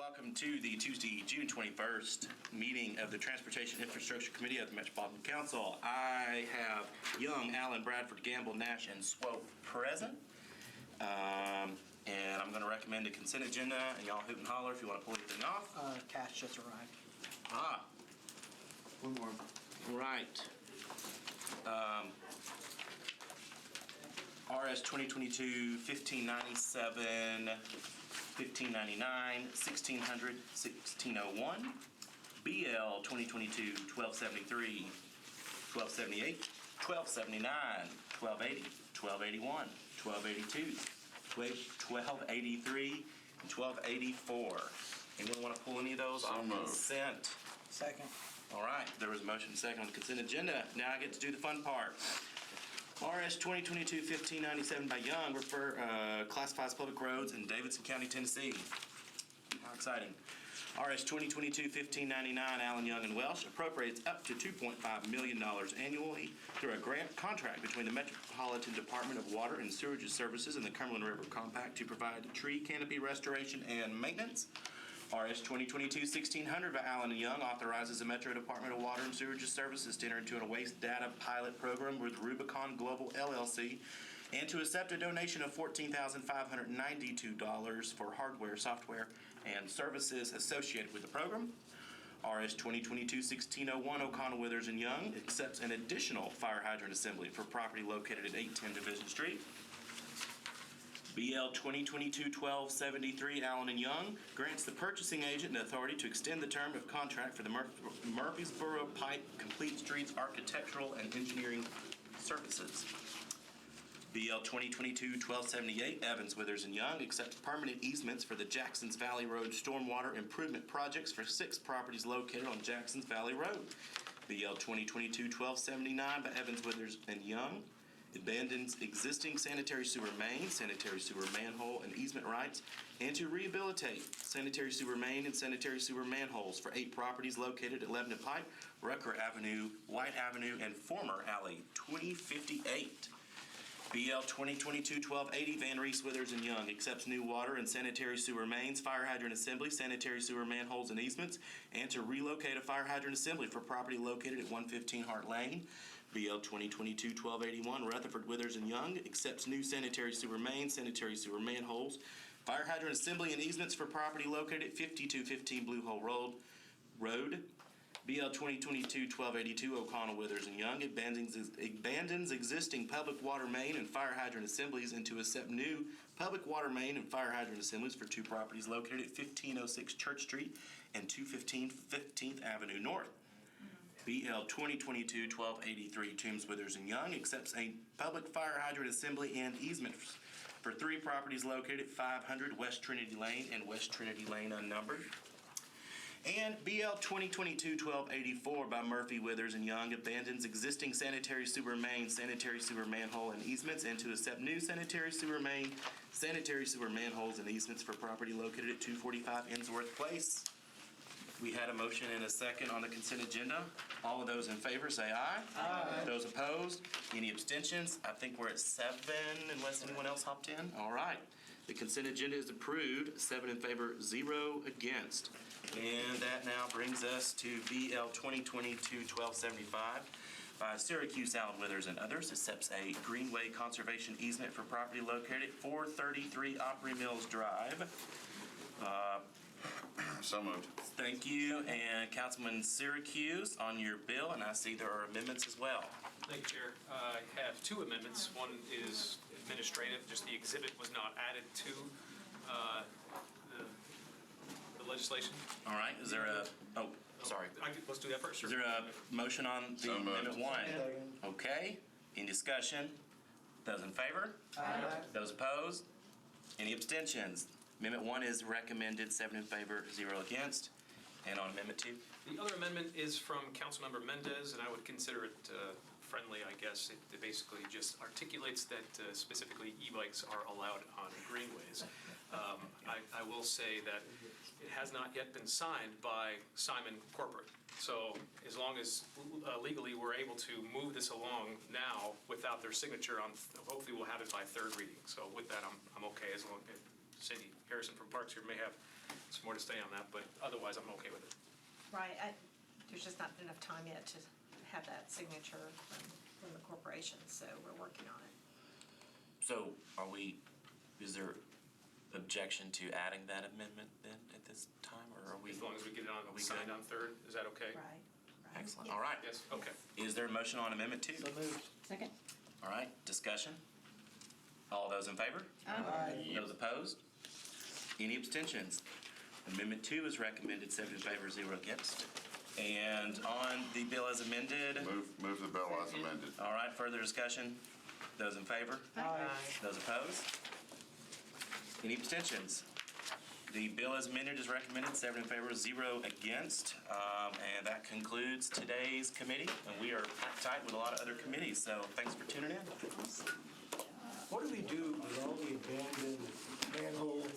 welcome to the Tuesday, June 21st meeting of the Transportation Infrastructure Committee of the Metropolitan Council. I have Young, Allen, Bradford, Gamble, Nash, and Swope present. And I'm going to recommend a consent agenda, and y'all hoot and holler if you want to pull anything off. Cash just arrived. One more. Right. RS 2022-1597, 1599, 1600, 1601, BL 2022-1273, 1278, 1279, 1280, 1281, 1282, 1283, and 1284. Anyone want to pull any of those on consent? Second. All right, there was a motion second on the consent agenda. Now I get to do the fun part. RS 2022-1597 by Young classifies public roads in Davidson County, Tennessee. How exciting. RS 2022-1599 Allen, Young, and Welsh appropriates up to $2.5 million annually through a grant contract between the Metropolitan Department of Water and Sewerage Services and the Cumberland River Compact to provide tree canopy restoration and maintenance. RS 2022-1600 by Allen & Young authorizes the Metro Department of Water and Sewerage Services to enter into a waste data pilot program with Rubicon Global LLC and to accept a donation of $14,592 for hardware, software, and services associated with the program. RS 2022-1601 O'Connell Withers & Young accepts an additional fire hydrant assembly for property located at 810 Division Street. BL 2022-1273 Allen & Young grants the purchasing agent the authority to extend the term of contract for the Murfreesboro Pipe Complete Streets Architectural and Engineering Services. BL 2022-1278 Evans, Withers & Young accepts permanent easements for the Jacksons Valley Road stormwater improvement projects for 6 properties located on Jacksons Valley Road. BL 2022-1279 by Evans, Withers & Young abandons existing sanitary sewer main, sanitary sewer manhole, and easement rights, and to rehabilitate sanitary sewer main and sanitary sewer manholes for 8 properties located at Lebanon Pike, Rucker Avenue, White Avenue, and former Alley 2058. BL 2022-1280 Van Reese, Withers & Young accepts new water and sanitary sewer mains, fire hydrant assembly, sanitary sewer manholes and easements, and to relocate a fire hydrant assembly for property located at 115 Hart Lane. BL 2022-1281 Rutherford, Withers & Young accepts new sanitary sewer mains, sanitary sewer manholes, fire hydrant assembly and easements for property located at 5215 Blue Hole Road. BL 2022-1282 O'Connell, Withers & Young abandons existing public water main and fire hydrant assemblies and to accept new public water main and fire hydrant assemblies for 2 properties located at 1506 Church Street and 215 15th Avenue North. BL 2022-1283 Toombs, Withers & Young accepts a public fire hydrant assembly and easement for 3 properties located at 500 West Trinity Lane and West Trinity Lane unnumbered. And BL 2022-1284 by Murphy, Withers & Young abandons existing sanitary sewer main, sanitary sewer manhole, and easements and to accept new sanitary sewer main, sanitary sewer manholes, and easements for property located at 245 Ensworth Place. We had a motion and a second on the consent agenda. All of those in favor say aye. Aye. Those opposed? Any abstentions? I think we're at 7 unless anyone else hopped in. All right. The consent agenda is approved, 7 in favor, 0 against. And that now brings us to BL 2022-1275 by Syracuse, Allen, Withers, and others. Accepts a Greenway conservation easement for property located at 433 Opry Mills Drive. So moved. Thank you. And Councilman Syracuse on your bill, and I see there are amendments as well. Thank you, Chair. I have 2 amendments. One is administrative, just the exhibit was not added to the legislation. All right. Is there a, sorry. Let's do that first. Sure. Is there a motion on the amendment 1? Okay. Any discussion? Those in favor? Aye. Those opposed? Any abstentions? Amendment 1 is recommended, 7 in favor, 0 against. And on Amendment 2? The other amendment is from Councilmember Mendez, and I would consider it friendly, I guess. It basically just articulates that specifically e-bikes are allowed on greenways. I will say that it has not yet been signed by Simon Corporate. So as long as legally we're able to move this along now without their signature on, hopefully we'll have it by 3rd reading. So with that, I'm okay, as long as Cindy Harrison from Parks here may have some more to say on that, but otherwise, I'm okay with it. Right, there's just not enough time yet to have that signature from the corporation, so we're working on it. So is there objection to adding that amendment then at this time, or are we? As long as we get it on, we signed good? on third, is that okay? Right. Excellent, all right. Yes, okay. Is there a motion on Amendment 2? So moved. Second. All right, discussion? All those in favor? Aye. Those opposed? Any abstentions? Amendment 2 is recommended, 7 in favor, 0 against. And on the bill as amended, Move the bill as amended. all right, further discussion? Those in favor? Aye. Those opposed? Any abstentions? The bill as amended is recommended, 7 in favor, 0 against. And that concludes today's committee. And we are packed tight with a lot of other committees, so thanks for tuning in. What do we do with all the abandoned manholes